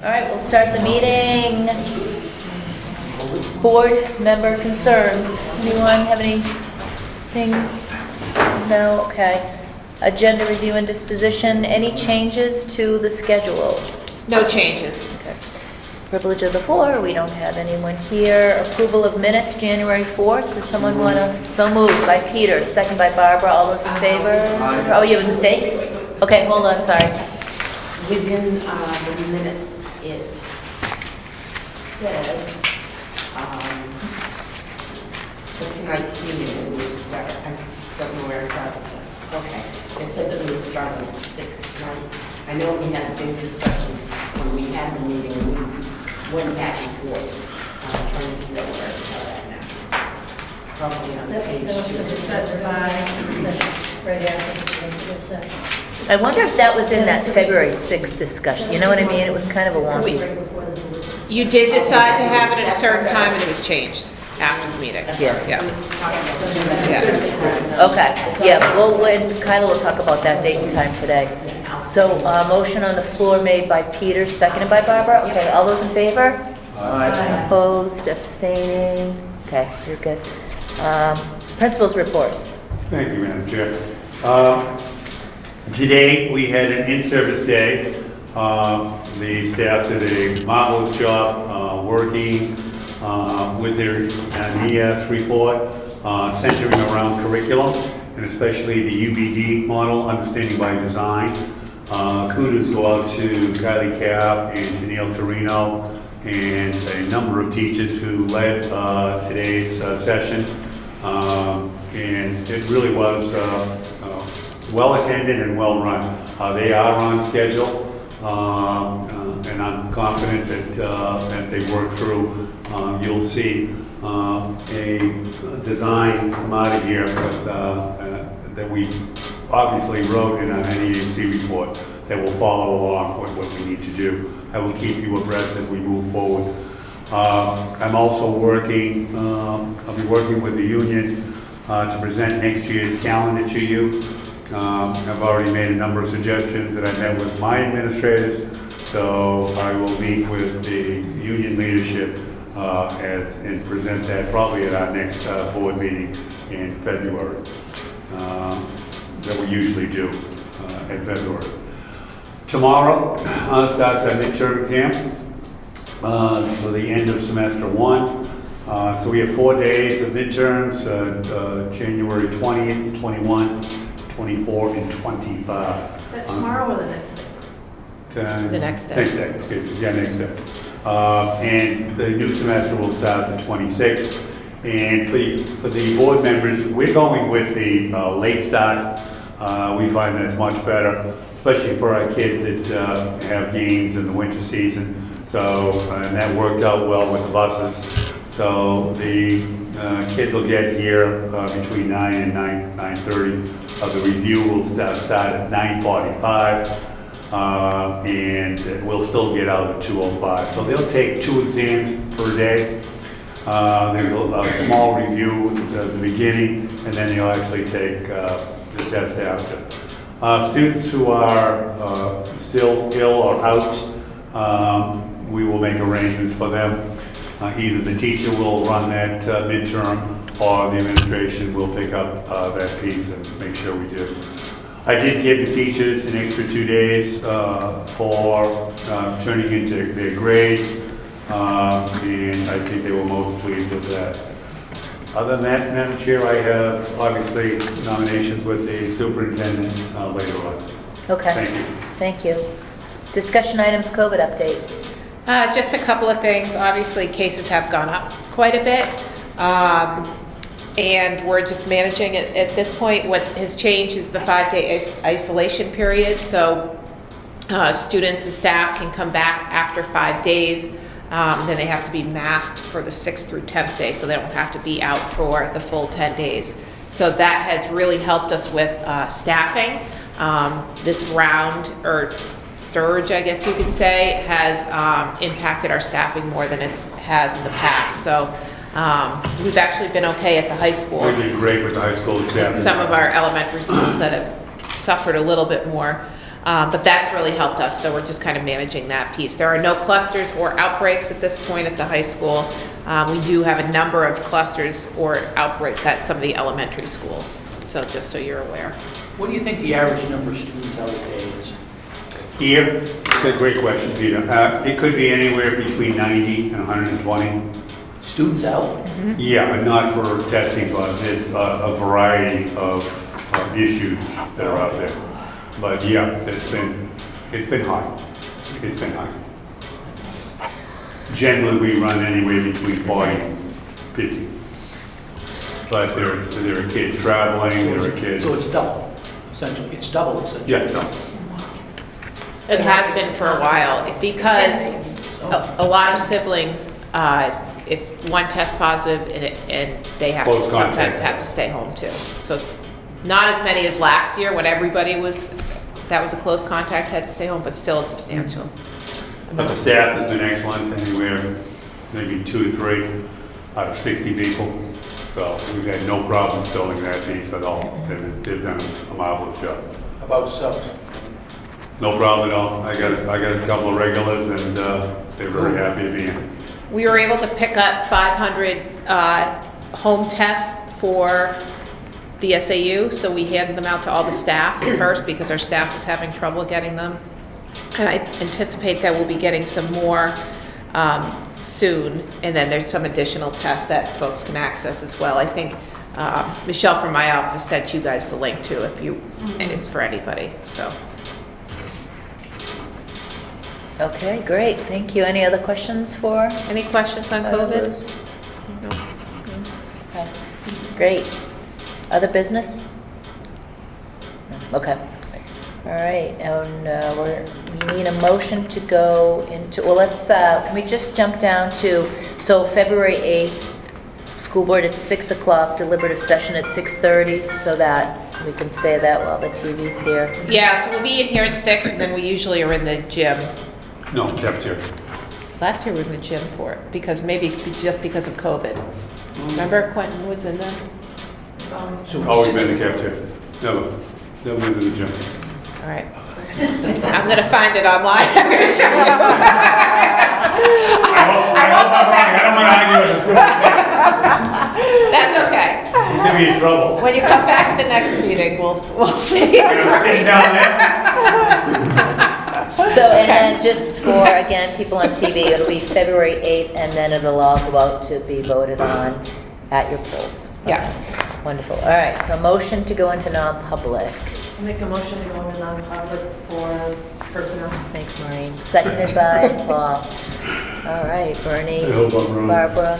All right, we'll start the meeting. Board member concerns. Anyone have anything? No? Okay. Agenda review and disposition. Any changes to the schedule? No changes. Okay. Privilege of the floor. We don't have anyone here. Approval of minutes, January 4th. Does someone want to? So moved by Peter, second by Barbara. All those in favor? Oh, you have a mistake? Okay, hold on, sorry. Within the minutes, it said for tonight's meeting, we will start. I don't know where it's at. Okay. It said that we would start at 6 tonight. I know we had a big discussion when we had the meeting, and we went back and forth. I'm trying to figure out where it's at now. Probably on page 2. Right after the executive session. I wonder if that was in that February 6th discussion. You know what I mean? It was kind of a wonky. You did decide to have it at a certain time, and it was changed after the meeting. Yeah. Yeah. Okay, yeah, well, when Kyla will talk about that date and time today. So, motion on the floor made by Peter, seconded by Barbara. Okay, all those in favor? Aye. Opposed, abstaining? Okay, you're good. Principal's report. Thank you, Madam Chair. Today, we had an in-service day. The staff did a marvelous job working with their ES report, centering around curriculum, and especially the UBD model, Understanding by Design. Kudos go out to Kylie Cap and to Neil Torino and a number of teachers who led today's session. And it really was well attended and well run. They are on schedule, and I'm confident that as they work through, you'll see a design come out of here that we obviously wrote in an NEAC report that will follow along with what we need to do. I will keep you abreast as we move forward. I'm also working, I'll be working with the union to present next year's calendar to you. I've already made a number of suggestions that I met with my administrators, so I will meet with the union leadership and present that probably at our next board meeting in February, that we usually do in February. Tomorrow starts our midterm exam. So the end of semester 1. So we have 4 days of midterms, January 20th, 21, 24, and 25. Is that tomorrow or the next day? The next day. Next day, excuse me. Yeah, next day. And the new semester will start the 26th. And for the board members, we're going with the late start. We find that's much better, especially for our kids that have games in the winter season. So, and that worked out well with the buses. So the kids will get here between 9 and 9:30. The review will start at 9:45, and we'll still get out at 2:05. So they'll take 2 exams per day. There's a small review at the beginning, and then they'll actually take the test after. Students who are still ill or out, we will make arrangements for them. Either the teacher will run that midterm, or the administration will pick up that piece and make sure we do. I did give the teachers an extra 2 days for turning into their grades, and I think they were most pleased with that. Other than that, Madam Chair, I have obviously nominations with the superintendent later on. Okay. Thank you. Thank you. Discussion items, COVID update. Just a couple of things. Obviously, cases have gone up quite a bit, and we're just managing it at this point. What has changed is the 5-day isolation period, so students and staff can come back after 5 days. Then they have to be masked for the 6th through 10th day, so they don't have to be out for the full 10 days. So that has really helped us with staffing. This round, or surge, I guess you could say, has impacted our staffing more than it has in the past. So we've actually been okay at the high school. We've been great with the high school staff. Some of our elementary schools that have suffered a little bit more. But that's really helped us, so we're just kind of managing that piece. There are no clusters or outbreaks at this point at the high school. We do have a number of clusters or outbreaks at some of the elementary schools, so just so you're aware. What do you think the average number of students out today is? Here, it's a great question, Peter. It could be anywhere between 90 and 120. Students out? Yeah, but not for testing, but it's a variety of issues that are out there. But yeah, it's been high. It's been high. Generally, we run anywhere between 40 and 50. But there are kids traveling, there are kids. So it's double, essentially. It's double, essentially. Yeah. It has been for a while, because a lot of siblings, if one tests positive and they have to Close contact. sometimes have to stay home too. So it's not as many as last year when everybody that was a close contact, had to stay home, but still substantial. But the staff has been excellent, anywhere maybe 2 to 3 out of 60 people. So we've had no problem filling that piece at all. They've done a marvelous job. About subs. No problem at all. I got a couple of regulars, and they're very happy to be in. We were able to pick up 500 home tests for the SAU, so we handed them out to all the staff first because our staff was having trouble getting them. And I anticipate that we'll be getting some more soon, and then there's some additional tests that folks can access as well. I think Michelle from my office sent you guys the link too, and it's for anybody, so. Okay, great, thank you. Any other questions for? Any questions on COVID? others? Okay, great. Other business? No. Okay. All right, and we need a motion to go into, well, let's, can we just jump down to, so February 8th, school board at 6 o'clock, deliberative session at 6:30, so that we can say that while the TV's here. Yeah, so we'll be in here at 6, and then we usually are in the gym. No, cafeteria. Last year we were in the gym for it, because just because of COVID. Remember Quentin was in there? Always been in the cafeteria. Never been in the gym. All right. I'm gonna find it online. I'm gonna show you. I hope I'm wrong. I don't want to argue with the That's okay. Get me in trouble. When you come back at the next meeting, we'll see. You're sitting down there. So, and then just for, again, people on TV, it'll be February 8th, and then it'll all go out to be voted on at your polls. Yeah. Wonderful, all right, so motion to go into non-public. I'll make a motion to go into non-public for personnel. Thanks, Maureen. Seconded by Paul. All right, Bernie, I hope I'm wrong. Barbara,